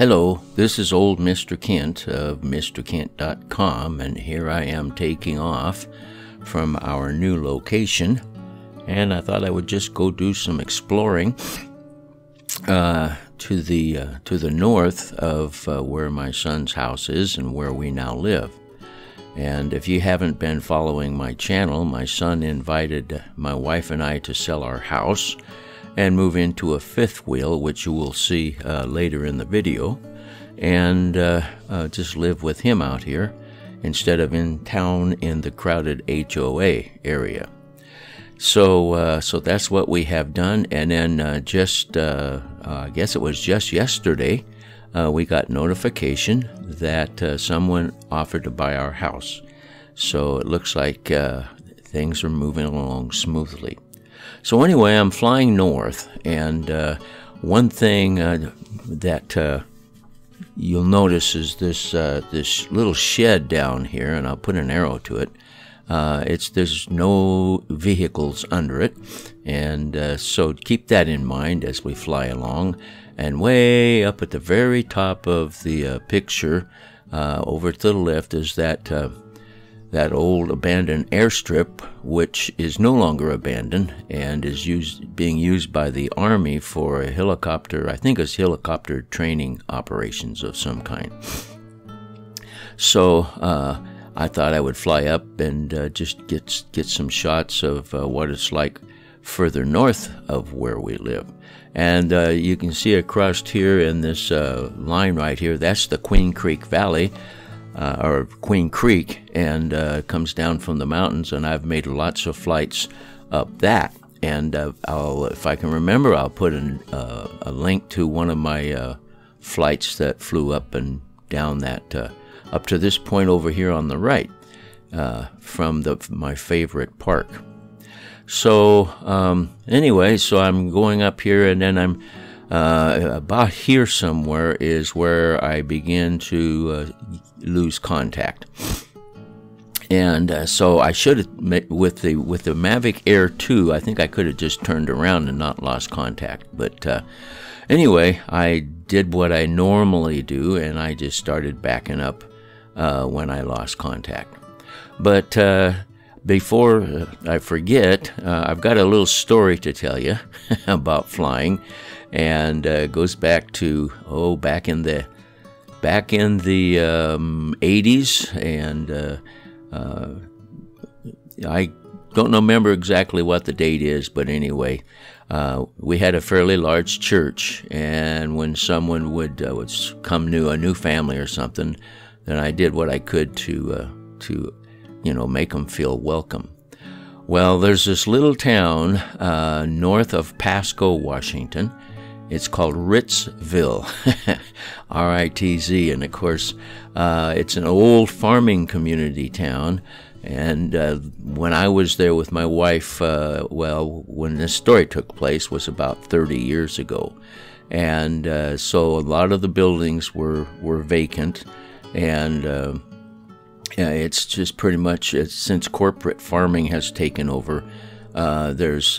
Hello, this is old Mr. Kent of MrKent.com, and here I am taking off from our new location, and I thought I would just go do some exploring to the north of where my son's house is and where we now live. And if you haven't been following my channel, my son invited my wife and I to sell our house and move into a fifth wheel, which you will see later in the video, and just live with him out here instead of in town in the crowded HOA area. So that's what we have done. And then I guess it was just yesterday, we got notification that someone offered to buy our house. So it looks like things are moving along smoothly. So anyway, I'm flying north, and one thing that you'll notice is this little shed down here, and I'll put an arrow to it. There's no vehicles under it, and so keep that in mind as we fly along. And way up at the very top of the picture, over to the left, is that old abandoned airstrip, which is no longer abandoned and is being used by the Army for a helicopter, I think it's helicopter training operations of some kind. So I thought I would fly up and just get some shots of what it's like further north of where we live. And you can see across here in this line right here, that's the Queen Creek Valley, or Queen Creek, and comes down from the mountains, and I've made lots of flights up that. And if I can remember, I'll put a link to one of my flights that flew up and down that, up to this point over here on the right, from my favorite park. So anyway, so I'm going up here, and then I'm about here somewhere is where I begin to lose contact. And so I should have, with the Mavic Air 2, I think I could have just turned around and not lost contact. But anyway, I did what I normally do, and I just started backing up when I lost contact. But before I forget, I've got a little story to tell you about flying, and it goes back to back in the 80s, and I don't remember exactly what the date is, but anyway, we had a fairly large church, and when someone would come new, a new family or something, then I did what I could to make them feel welcome. Well, there's this little town north of Pasco, Washington. It's called Ritzville, R-I-T-Z, and of course, it's an old farming community town. And when I was there with my wife, when this story took place was about 30 years ago. And so a lot of the buildings were vacant, and it's just pretty much, since corporate farming has taken over, there's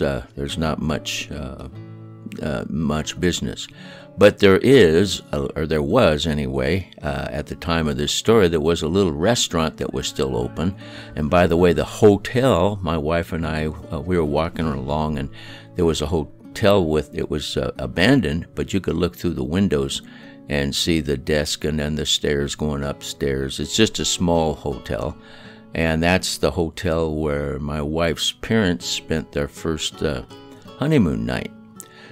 not much business. But there is, or there was anyway, at the time of this story, there was a little restaurant that was still open. And by the way, the hotel, my wife and I, we were walking along, and there was a hotel it was abandoned, but you could look through the windows and see the desk and then the stairs going upstairs. It's just a small hotel, and that's the hotel where my wife's parents spent their first honeymoon night.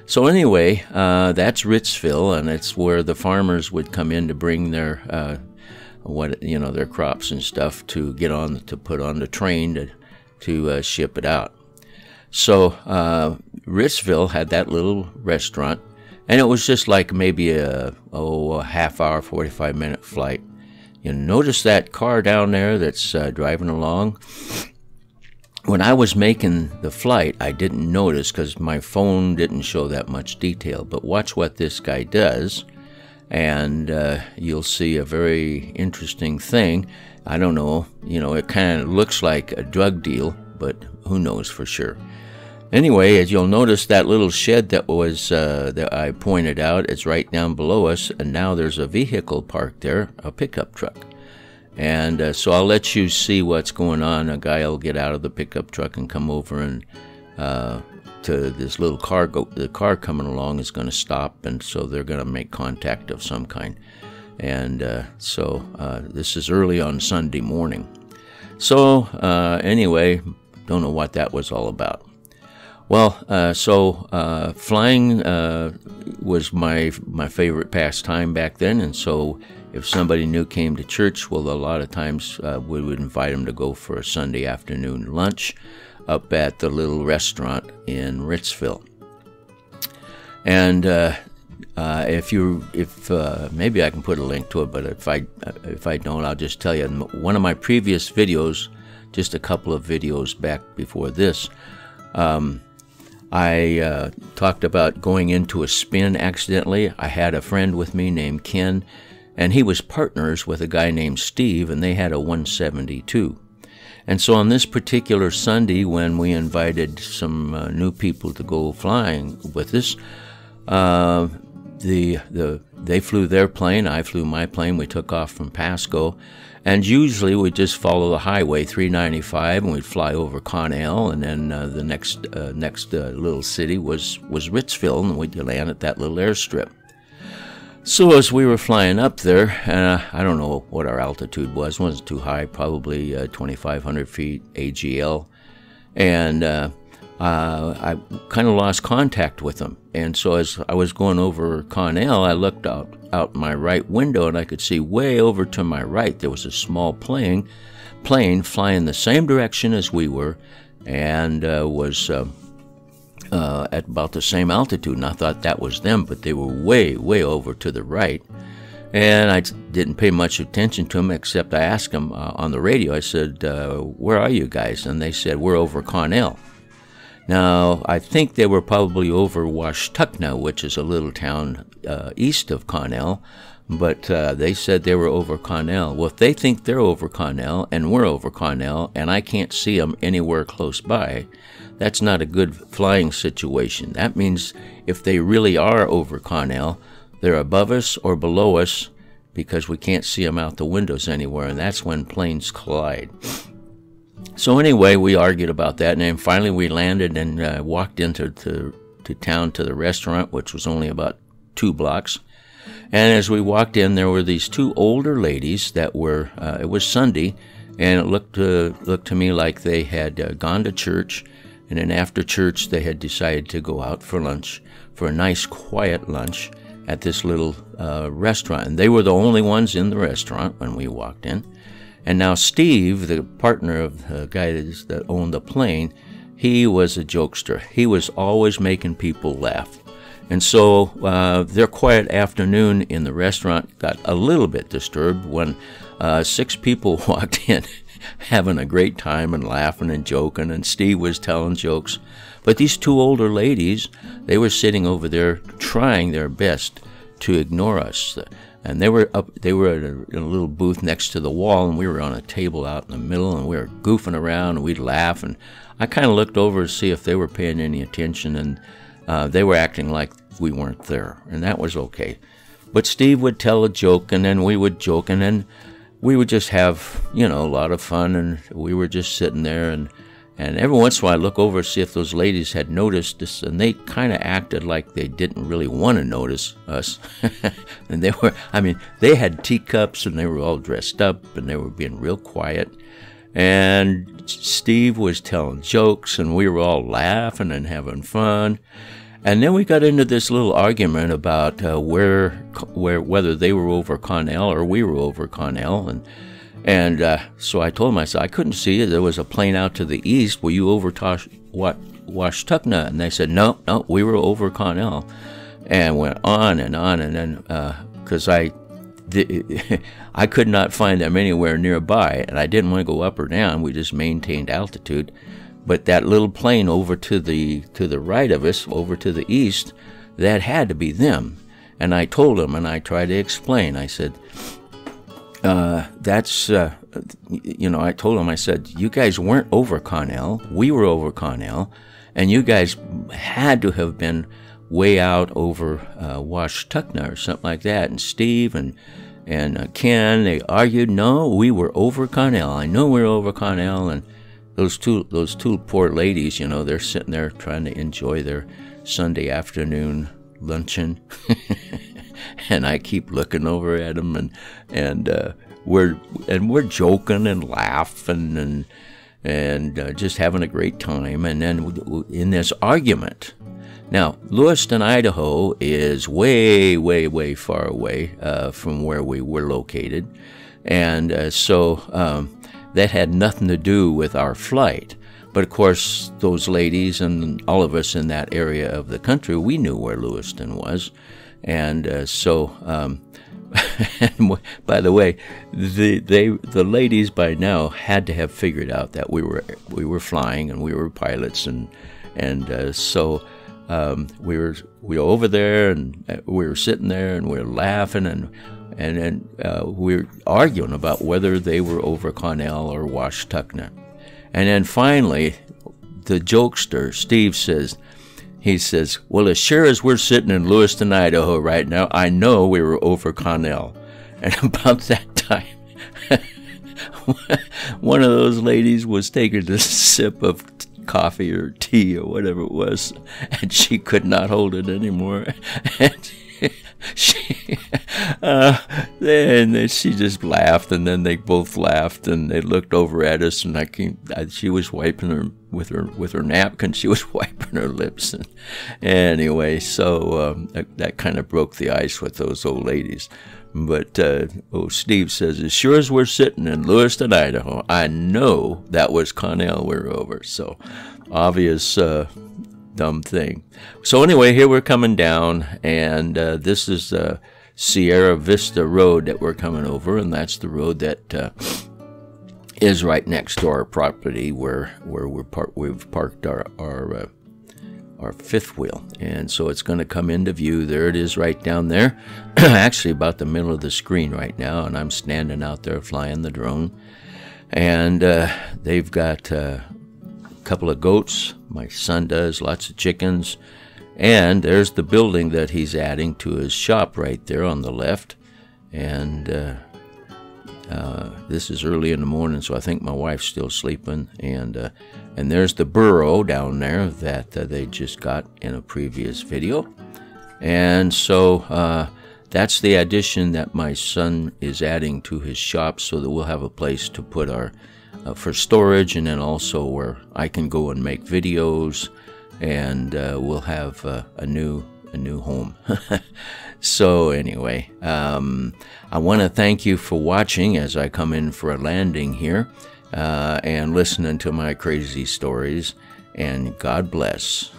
So anyway, that's Ritzville, and it's where the farmers would come in to bring their their crops and stuff to put on the train to ship it out. So Ritzville had that little restaurant, and it was just like maybe a half-hour, 45-minute flight. You notice that car down there that's driving along? When I was making the flight, I didn't notice because my phone didn't show that much detail. But watch what this guy does, and you'll see a very interesting thing. I don't know, it kind of looks like a drug deal, but who knows for sure. Anyway, as you'll notice, that little shed that was that I pointed out is right down below us, and now there's a vehicle parked there, a pickup truck. And so I'll let you see what's going on. A guy will get out of the pickup truck and come over and to this little car. The car coming along is going to stop, and so they're going to make contact of some kind. And so this is early on Sunday morning. So anyway, don't know what that was all about. Well, flying was my favorite pastime back then, and so if somebody new came to church, well, a lot of times we would invite them to go for a Sunday afternoon lunch up at the little restaurant in Ritzville. And if maybe I can put a link to it, but if I don't, I'll just tell you. In one of my previous videos, just a couple of videos back before this, I talked about going into a spin accidentally. I had a friend with me named Ken, and he was partners with a guy named Steve, and they had a 172. And so on this particular Sunday, when we invited some new people to go flying with us, they flew their plane, I flew my plane. We took off from Pasco, and usually we'd just follow the highway 395, and we'd fly over Connell, and then the next little city was Ritzville, and we'd land at that little airstrip. So as we were flying up there, and I don't know what our altitude was. It wasn't too high, probably 2,500 feet AGL, and I kind of lost contact with them. And so as I was going over Connell, I looked out my right window, and I could see way over to my right there was a small plane flying the same direction as we were, and was at about the same altitude. And I thought that was them, but they were way over to the right. And I didn't pay much attention to them, except I asked them on the radio. I said, where are you guys? And they said, we're over Connell. Now, I think they were probably over Washtuckna, which is a little town east of Connell, but they said they were over Connell. Well, if they think they're over Connell and we're over Connell, and I can't see them anywhere close by, that's not a good flying situation. That means if they really are over Connell, they're above us or below us, because we can't see them out the windows anywhere, and that's when planes collide. So anyway, we argued about that, and then finally we landed and walked into town to the restaurant, which was only about 2 blocks. And as we walked in, there were these 2 older ladies that were, it was Sunday, and it looked to me like they had gone to church, and then after church they had decided to go out for lunch, for a nice quiet lunch at this little restaurant. And they were the only ones in the restaurant when we walked in. And now Steve, the partner of the guy that owned the plane, he was a jokester. He was always making people laugh. And so their quiet afternoon in the restaurant got a little bit disturbed when 6 people walked in having a great time and laughing and joking, and Steve was telling jokes. But these 2 older ladies, they were sitting over there trying their best to ignore us. And they were in a little booth next to the wall, and we were on a table out in the middle, and we were goofing around, and we'd laugh. And I kind of looked over to see if they were paying any attention, and they were acting like we weren't there, and that was okay. But Steve would tell a joke, and then we would joke, and then we would just have, a lot of fun, and we were just sitting there, and every once in a while I'd look over to see if those ladies had noticed us, and they kind of acted like they didn't really want to notice us. And they had teacups, and they were all dressed up, and they were being real quiet. And Steve was telling jokes, and we were all laughing and having fun. And then we got into this little argument about whether they were over Connell or we were over Connell, and so I told him, I said, I couldn't see it. There was a plane out to the east. Were you over Washtuckna? And they said, no, we were over Connell. And went on, and then because I could not find them anywhere nearby, and I didn't want to go up or down. We just maintained altitude. But that little plane over to the right of us, over to the east, that had to be them. And I told him, and I tried to explain. I said, that's you know, I told them, I said, you guys weren't over Connell. We were over Connell. And you guys had to have been way out over Washtuckna or something like that. And Steve and Ken, they argued, no, we were over Connell. I know we were over Connell. And those two poor ladies, you know, they're sitting there trying to enjoy their Sunday afternoon luncheon. And I keep looking over at them, and we're joking and laughing and just having a great time. And then in this argument, now Lewiston, Idaho is way, way, way far away from where we were located, and so that had nothing to do with our flight. But of course, those ladies and all of us in that area of the country, we knew where Lewiston was. And so, and by the way, the ladies by now had to have figured out that we were flying and we were pilots, and so we were over there, and we were sitting there and we were laughing, and then we were arguing about whether they were over Connell or Washtuckna. And then finally, the jokester Steve says, well, as sure as we're sitting in Lewiston, Idaho right now, I know we were over Connell. And about that time, one of those ladies was taking a sip of coffee or tea or whatever it was, and she could not hold it anymore. And then she just laughed, and then they both laughed, and they looked over at us, and she was wiping her with her napkin. She was wiping her lips, and anyway, so that kind of broke the ice with those old ladies. But Steve says, as sure as we're sitting in Lewiston, Idaho, I know that was Connell we were over. So obvious dumb thing. So anyway, here we're coming down, and this is Sierra Vista Road that we're coming over, and that's the road that is right next to our property where we've parked our fifth wheel. And so it's going to come into view. There it is right down there, actually about the middle of the screen right now, and I'm standing out there flying the drone. And they've got couple of goats, my son does, lots of chickens, and there's the building that he's adding to his shop right there on the left. And this is early in the morning, so I think my wife's still sleeping. And there's the burrow down there that they just got in a previous video. And so that's the addition that my son is adding to his shop, so that we'll have a place to put our for storage, and then also where I can go and make videos, and we'll have a new home. So anyway, I want to thank you for watching as I come in for a landing here and listening to my crazy stories, and God bless.